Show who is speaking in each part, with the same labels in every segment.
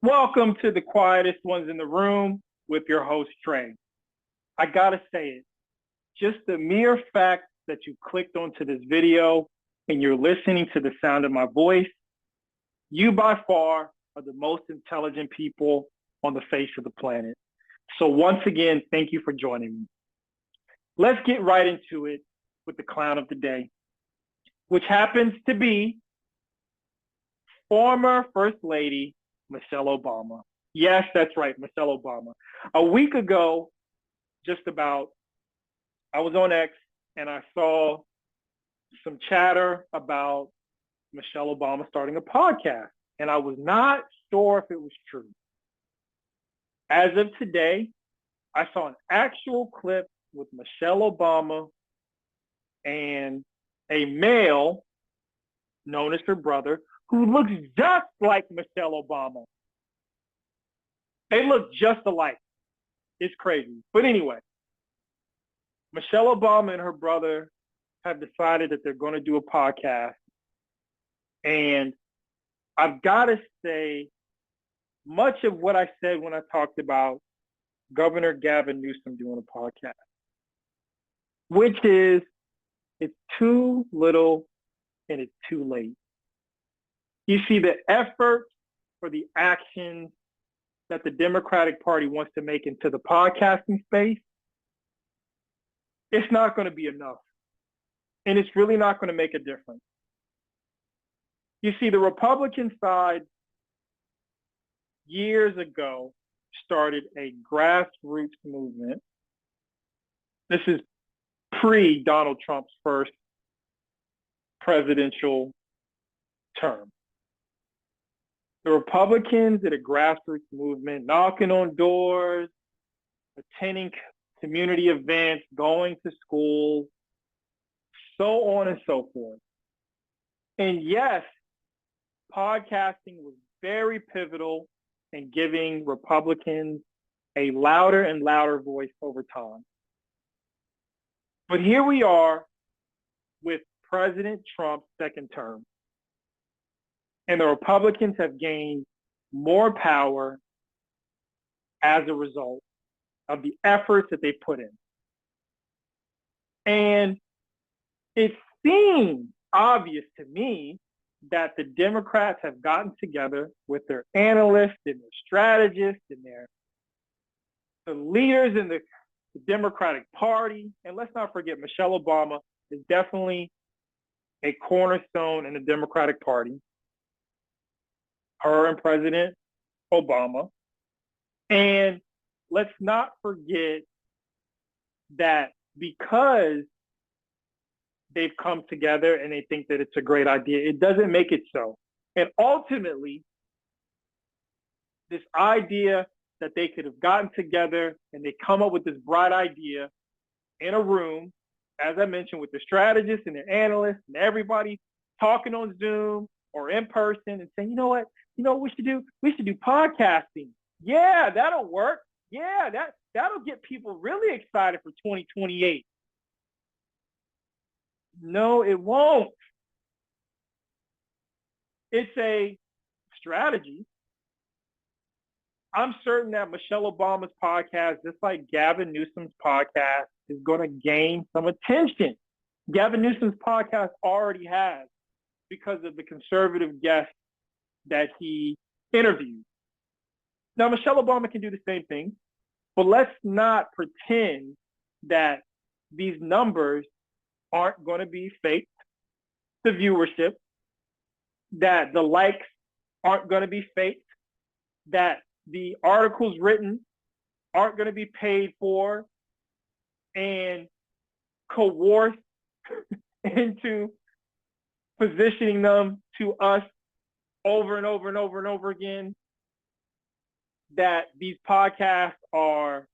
Speaker 1: Welcome to the quietest ones in the room with your host, Trey. I gotta say it, just the mere fact that you clicked onto this video and you're listening to the sound of my voice, you by far are the most intelligent people on the face of the planet. So once again, thank you for joining me. Let's get right into it with the clown of the day, which happens to be former First Lady Michelle Obama. Yes, that's right, Michelle Obama. A week ago, just about, I was on X and I saw some chatter about Michelle Obama starting a podcast, and I was not sure if it was true. As of today, I saw an actual clip with Michelle Obama and a male known as her brother who looks just like Michelle Obama. They look just alike. It's crazy. But anyway, Michelle Obama and her brother have decided that they're going to do a podcast. And I've got to say, much of what I said when I talked about Governor Gavin Newsom doing a podcast, which is it's too little and it's too late. You see, the effort for the actions that the Democratic Party wants to make into the podcasting space, it's not going to be enough. And it's really not going to make a difference. You see, the Republican side years ago started a grassroots movement. This is pre-Donald Trump's first presidential term. The Republicans did a grassroots movement, knocking on doors, attending community events, going to school, so on and so forth. And yes, podcasting was very pivotal in giving Republicans a louder and louder voice over time. But here we are with President Trump's second term. And the Republicans have gained more power as a result of the efforts that they put in. And it seems obvious to me that the Democrats have gotten together with their analysts and their strategists and the leaders in the Democratic Party. And let's not forget, Michelle Obama is definitely a cornerstone in the Democratic Party. Her and President Obama. And let's not forget that because they've come together and they think that it's a great idea, it doesn't make it so. And ultimately, this idea that they could have gotten together and they come up with this bright idea in a room, as I mentioned, with the strategists and the analysts and everybody talking on Zoom or in person and saying, you know what we should do? We should do podcasting. Yeah, that'll work. Yeah, that'll get people really excited for 2028. No, it won't. It's a strategy. I'm certain that Michelle Obama's podcast, just like Gavin Newsom's podcast, is going to gain some attention. Gavin Newsom's podcast already has because of the conservative guests that he interviewed. Now, Michelle Obama can do the same thing, but let's not pretend that these numbers aren't going to be faked, the viewership, that the likes aren't going to be faked, that the articles written aren't going to be paid for and coerced into positioning them to us over and over and over and over again, that these podcasts are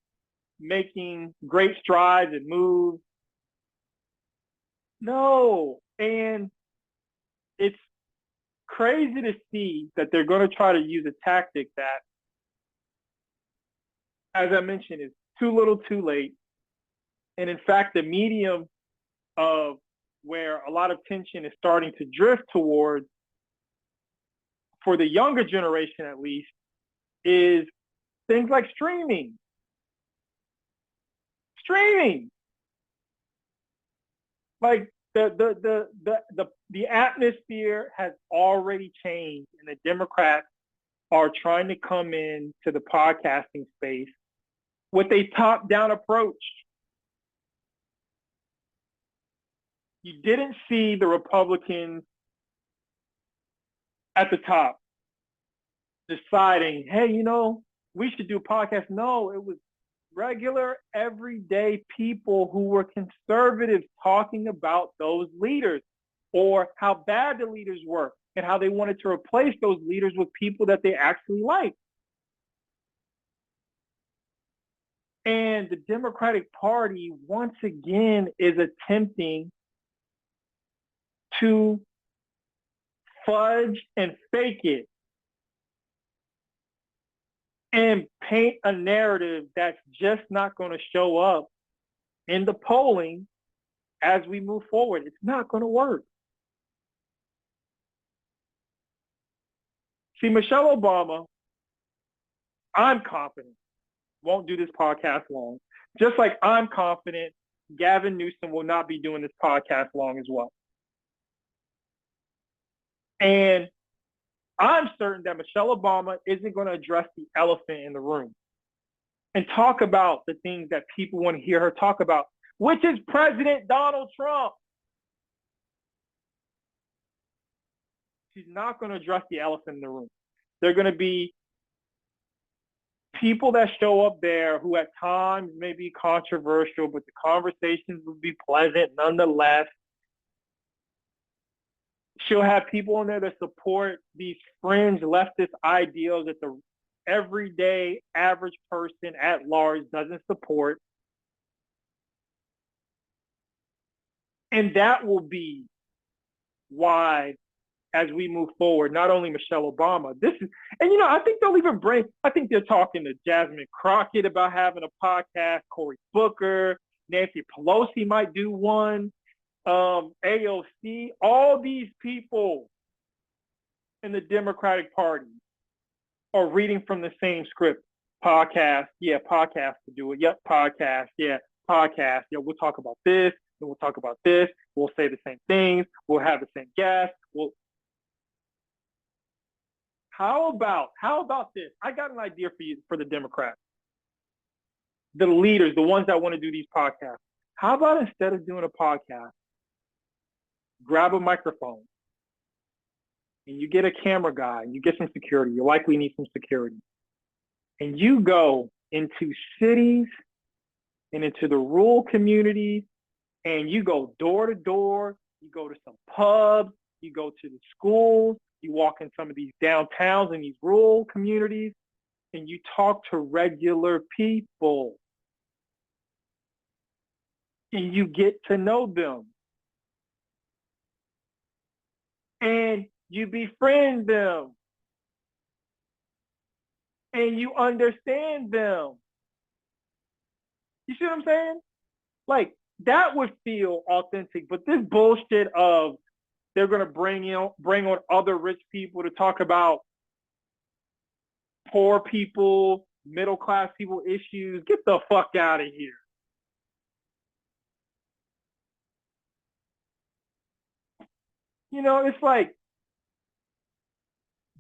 Speaker 1: making great strides and moves. No, and it's crazy to see that they're going to try to use a tactic that, as I mentioned, is too little too late. And in fact, the medium of where a lot of tension is starting to drift towards, for the younger generation at least, is things like streaming. Streaming. Like the atmosphere has already changed, and the Democrats are trying to come in to the podcasting space with a top-down approach. You didn't see the Republicans at the top deciding, hey, we should do a podcast. No, it was regular, everyday people who were conservatives talking about those leaders or how bad the leaders were and how they wanted to replace those leaders with people that they actually liked. And the Democratic Party, once again, is attempting to fudge and fake it and paint a narrative that's just not going to show up in the polling as we move forward. It's not going to work. See, Michelle Obama, I'm confident, won't do this podcast long. Just like I'm confident Gavin Newsom will not be doing this podcast long as well. And I'm certain that Michelle Obama isn't going to address the elephant in the room and talk about the things that people want to hear her talk about, which is President Donald Trump. She's not going to address the elephant in the room. There are going to be people that show up there who at times may be controversial, but the conversations will be pleasant nonetheless. She'll have people in there that support these fringe leftist ideals that the everyday average person at large doesn't support. And that will be why, as we move forward, not only Michelle Obama, I think they'll even I think they're talking to Jasmine Crockett about having a podcast, Cory Booker, Nancy Pelosi might do one, AOC, all these people in the Democratic Party are reading from the same script. Podcast, yeah, podcast to do it. Yep, podcast, yeah, podcast. Yeah, we'll talk about this, and we'll talk about this. We'll say the same things. We'll have the same guests. How about this? I got an idea for you, for the Democrats, the leaders, the ones that want to do these podcasts. How about instead of doing a podcast, grab a microphone and you get a camera guy and you get some security. You likely need some security. And you go into cities and into the rural communities and you go door to door. You go to some pubs. You go to the schools. You walk in some of these downtowns and these rural communities and you talk to regular people. And you get to know them. And you befriend them. And you understand them. You see what I'm saying? Like, that would feel authentic. But this bullshit of they're going to bring on other rich people to talk about poor people, middle class people issues, get the fuck out of here. It's like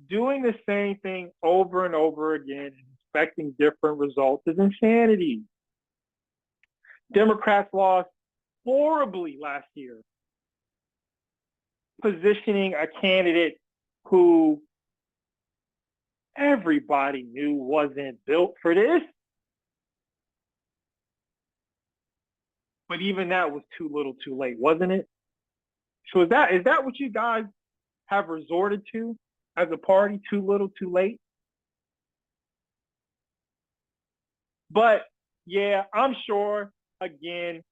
Speaker 1: doing the same thing over and over again and expecting different results is insanity. Democrats lost horribly last year, positioning a candidate who everybody knew wasn't built for this. But even that was too little too late, wasn't it? So is that what you guys have resorted to as a party? Too little too late? But yeah, I'm sure, again,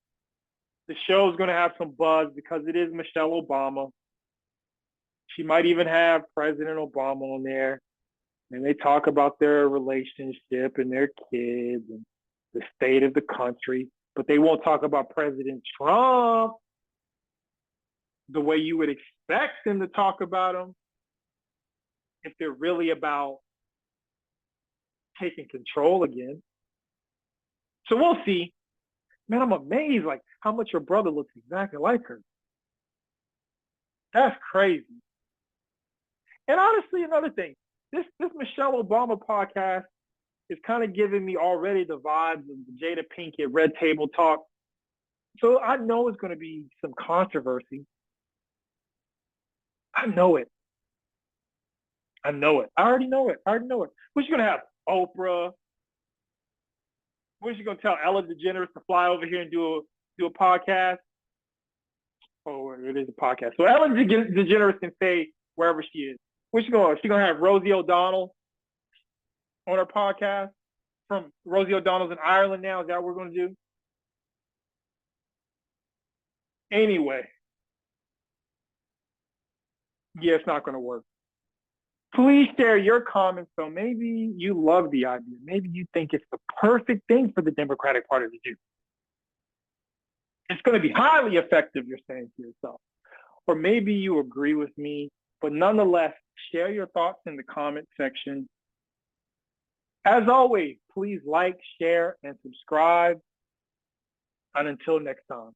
Speaker 1: the show's going to have some buzz because it is Michelle Obama. She might even have President Obama on there. And they talk about their relationship and their kids and the state of the country. But they won't talk about President Trump the way you would expect them to talk about him if they're really about taking control again. So we'll see. Man, I'm amazed like how much your brother looks exactly like her. That's crazy. And honestly, another thing, this Michelle Obama podcast is kind of giving me already the vibes of the Jada Pinkett Red Table Talk. So I know it's going to be some controversy. I know it. I know it. I already know it. I already know it. What's she going to have? Oprah. What's she going to tell Ellen DeGeneres to fly over here and do a podcast? Oh, it is a podcast. So Ellen DeGeneres can stay wherever she is. What's she going? She going to have Rosie O'Donnell on her podcast from Rosie O'Donnell's in Ireland now. Is that what we're going to do? Anyway, yeah, it's not going to work. Please share your comments. So maybe you love the idea. Maybe you think it's the perfect thing for the Democratic Party to do. It's going to be highly effective, you're saying to yourself. Or maybe you agree with me, but nonetheless, share your thoughts in the comment section. As always, please like, share, and subscribe. And until next time.